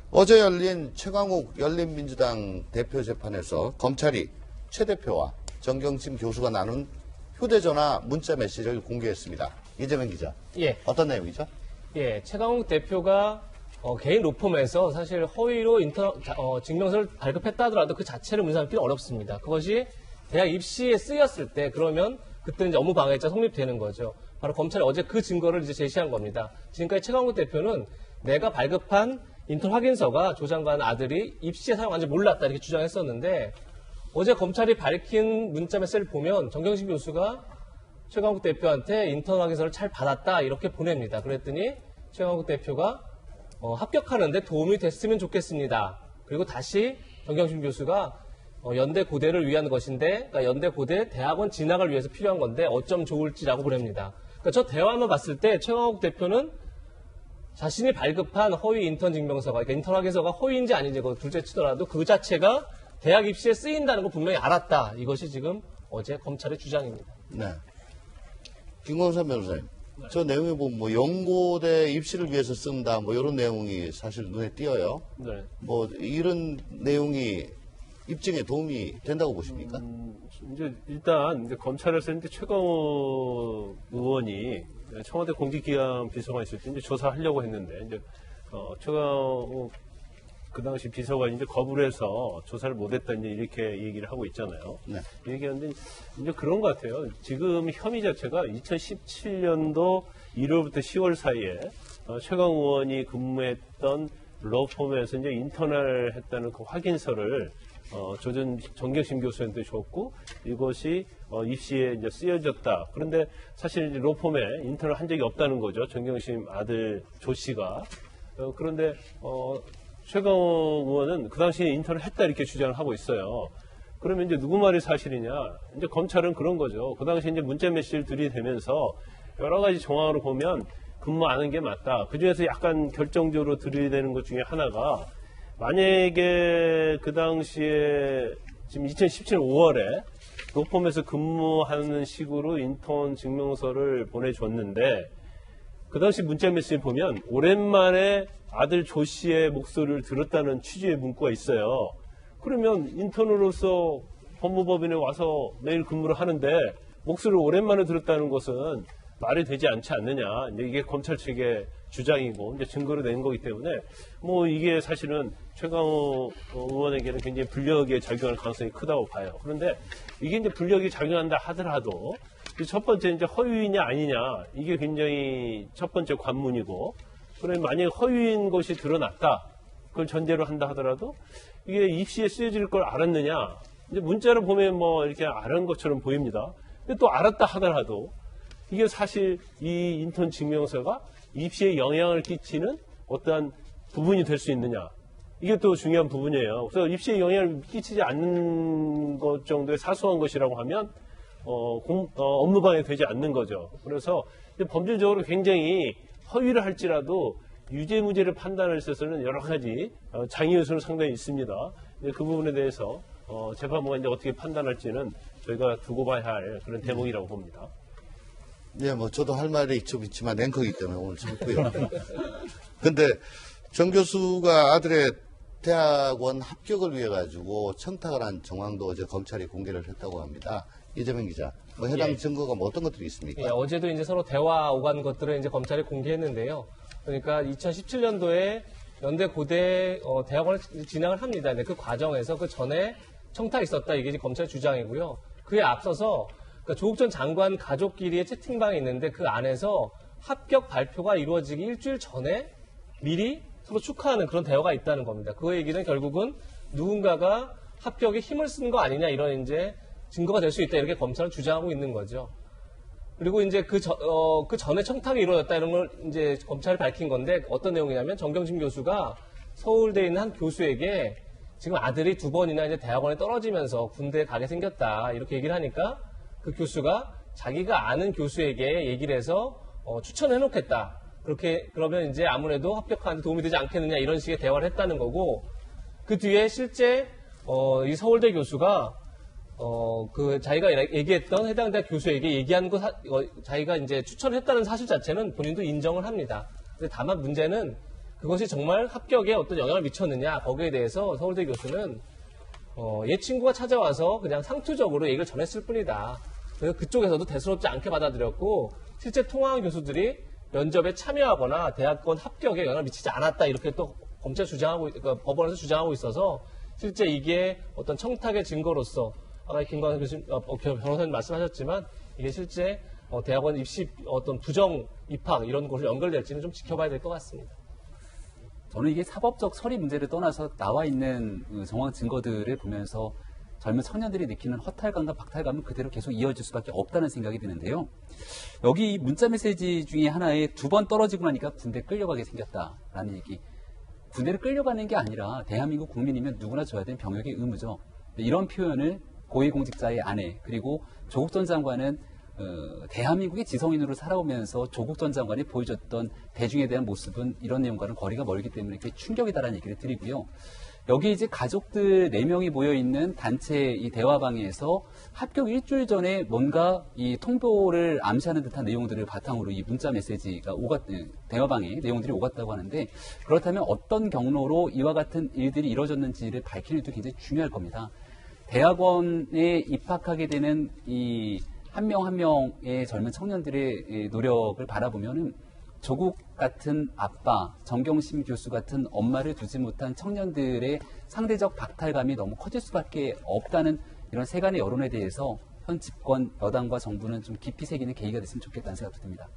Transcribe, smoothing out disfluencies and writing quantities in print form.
어제 열린 최강욱 열린민주당 대표 재판에서 검찰이 최 대표와 정경심 교수가 나눈 휴대전화 문자 메시지를 공개했습니다. 이재명 기자. 예. 어떤 내용이죠? 예, 최강욱 대표가 개인 로펌에서 사실 허위로 증명서를 발급했다 하더라도 그 자체를 문제삼기는 어렵습니다. 그것이 대학 입시에 쓰였을 때 그러면 그때 이제 업무방해죄가 성립되는 거죠. 바로 검찰이 어제 그 증거를 이제 제시한 겁니다. 지금까지 최강욱 대표는 내가 발급한 인턴 확인서가 조 장관 아들이 입시에 사용한지 몰랐다 이렇게 주장했었는데 어제 검찰이 밝힌 문자 메시지를 보면 정경심 교수가 최강욱 대표한테 인턴 확인서를 잘 받았다 이렇게 보냅니다. 그랬더니 최강욱 대표가 합격하는데 도움이 됐으면 좋겠습니다. 그리고 다시 정경심 교수가 연대 고대를 위한 것인데 그러니까 연대 고대 대학원 진학을 위해서 필요한 건데 어쩜 좋을지라고 보냅니다. 그러니까 저 대화만 봤을 때 최강욱 대표는 자신이 발급한 허위 인턴 증명서가 그러니까 인턴 확인서가 허위인지 아닌지 둘째 치더라도 그 자체가 대학 입시에 쓰인다는 걸 분명히 알았다. 이것이 지금 어제 검찰의 주장입니다. 네. 김광삼 변호사님. 저 내용에 보면 뭐 연고대 입시를 위해서 쓴다 뭐 이런 내용이 사실 눈에 띄어요. 네. 뭐 이런 내용이 입증에 도움이 된다고 보십니까? 이제 일단 이제 검찰에서 이제 최강욱 의원이 청와대 공직기강 비서관 있을 때 이제 조사하려고 했는데 이제 최강욱 그 당시 비서관이 이제 거부를 해서 조사를 못했다 이제 이렇게 얘기를 하고 있잖아요. 네. 얘기하는데 이제 그런 것 같아요. 지금 혐의 자체가 2017년도 1월부터 10월 사이에 최강욱 의원이 근무했던 로펌에서 이제 인턴을 했다는 그 확인서를 조전 정경심 교수한테 줬고 이것이 입시에 이제 쓰여졌다. 그런데 사실 이제 로펌에 인턴을 한 적이 없다는 거죠. 정경심 아들 조 씨가. 그런데 최강욱 의원은 그 당시에 인턴을 했다 이렇게 주장을 하고 있어요. 그러면 이제 누구 말이 사실이냐? 이제 검찰은 그런 거죠. 그 당시에 이제 문자 메시지를 들이대면서 여러 가지 정황으로 보면 근무 안 한 게 맞다. 그 중에서 약간 결정적으로 들이대는 것 중에 하나가 만약에 그 당시에 지금 2017년 5월에 로펌에서 근무하는 식으로 인턴 증명서를 보내줬는데 그 당시 문자 메시지 보면 오랜만에 아들 조 씨의 목소리를 들었다는 취지의 문구가 있어요. 그러면 인턴으로서 법무법인에 와서 매일 근무를 하는데 목소리를 오랜만에 들었다는 것은 말이 되지 않지 않느냐. 이게 검찰 측의 주장이고 이제 증거로 낸 거기 때문에 뭐 이게 사실은 최강욱 의원에게는 굉장히 불리하게 작용할 가능성이 크다고 봐요. 그런데 이게 이제 불리하게 작용한다 하더라도 첫 번째 이제 허위냐 아니냐 이게 굉장히 첫 번째 관문이고 그러면 만약에 허위인 것이 드러났다 그걸 전제로 한다 하더라도 이게 입시에 쓰여질 걸 알았느냐 이제 문자를 보면 뭐 이렇게 아는 것처럼 보입니다. 근데 또 알았다 하더라도 이게 사실 이 인턴 증명서가 입시에 영향을 끼치는 어떠한 부분이 될 수 있느냐. 이게 또 중요한 부분이에요. 그래서 입시에 영향을 끼치지 않는 것 정도의 사소한 것이라고 하면 업무방해 되지 않는 거죠. 그래서 범죄적으로 굉장히 허위를 할지라도 유죄 무죄를 판단할 있어서는 여러 가지 장애 요소는 상당히 있습니다. 그 부분에 대해서 재판부가 이제 어떻게 판단할지는 저희가 두고 봐야 할 그런 대목이라고 봅니다. 예, 뭐 저도 할 말이 좀 있지만 앵커이기 때문에 오늘 참고요. 근데 정 교수가 아들의 대학원 합격을 위해 가지고 청탁을 한 정황도 어제 검찰이 공개를 했다고 합니다. 이재명 기자, 뭐 해당 증거가 뭐 어떤 것들이 있습니까? 예, 어제도 이제 서로 대화 오간 것들을 이제 검찰이 공개했는데요. 그러니까 2017년도에 연대 고대 대학원을 진학을 합니다. 근데 그 과정에서 그 전에 청탁이 있었다 이게 이제 검찰 주장이고요. 그에 앞서서 그러니까 조국 전 장관 가족끼리의 채팅방이 있는데 그 안에서 합격 발표가 이루어지기 일주일 전에 미리 서로 축하하는 그런 대화가 있다는 겁니다. 그 얘기는 결국은 누군가가 합격에 힘을 쓴 거 아니냐 이런 이제 증거가 될 수 있다 이렇게 검찰은 주장하고 있는 거죠. 그리고 이제 그 전에 청탁이 이루어졌다 이런 걸 이제 검찰이 밝힌 건데 어떤 내용이냐면 정경심 교수가 서울대에 있는 한 교수에게 지금 아들이 2번이나 이제 대학원에 떨어지면서 군대에 가게 생겼다 이렇게 얘기를 하니까 그 교수가 자기가 아는 교수에게 얘기를 해서 추천해 놓겠다. 그러면 이제 아무래도 합격하는데 도움이 되지 않겠느냐 이런 식의 대화를 했다는 거고 그 뒤에 실제 이 서울대 교수가 그 자기가 얘기했던 해당 대학 교수에게 얘기한 거 자기가 이제 추천을 했다는 사실 자체는 본인도 인정을 합니다. 근데 다만 문제는 그것이 정말 합격에 어떤 영향을 미쳤느냐 거기에 대해서 서울대 교수는 얘 친구가 찾아와서 그냥 상투적으로 얘기를 전했을 뿐이다. 그래서 그쪽에서도 대수롭지 않게 받아들였고 실제 통화한 교수들이 면접에 참여하거나 대학원 합격에 영향을 미치지 않았다 이렇게 또 검찰 주장하고 그러니까 법원에서 주장하고 있어서 실제 이게 어떤 청탁의 증거로서 아까 김광현 교수님 변호사님 말씀하셨지만 이게 실제 대학원 입시 어떤 부정 입학 이런 곳을 연결될지는 좀 지켜봐야 될 것 같습니다. 저는 이게 사법적 처리 문제를 떠나서 나와 있는 정황 증거들을 보면서 젊은 청년들이 느끼는 허탈감과 박탈감은 그대로 계속 이어질 수밖에 없다는 생각이 드는데요. 여기 문자 메시지 중에 하나에 2번 떨어지고 나니까 군대 끌려가게 생겼다라는 얘기. 군대를 끌려가는 게 아니라 대한민국 국민이면 누구나 져야 되는 병역의 의무죠. 이런 표현을 고위공직자의 아내 그리고 조국 전 장관은 대한민국의 지성인으로 살아오면서 조국 전 장관이 보여줬던 대중에 대한 모습은 이런 내용과는 거리가 멀기 때문에 꽤 충격이다라는 얘기를 드리고요. 여기 이제 가족들 4명이 모여있는 단체 이 대화방에서 합격 일주일 전에 뭔가 이 통보를 암시하는 듯한 내용들을 바탕으로 이 문자 메시지가 대화방에 내용들이 오갔다고 하는데 그렇다면 어떤 경로로 이와 같은 일들이 이루어졌는지를 밝히는 것도 굉장히 중요할 겁니다. 대학원에 입학하게 되는 이 한 명 한 명의 젊은 청년들의 노력을 바라보면은 조국 같은 아빠, 정경심 교수 같은 엄마를 두지 못한 청년들의 상대적 박탈감이 너무 커질 수밖에 없다는 이런 세간의 여론에 대해서 현 집권 여당과 정부는 좀 깊이 새기는 계기가 됐으면 좋겠다는 생각도 듭니다.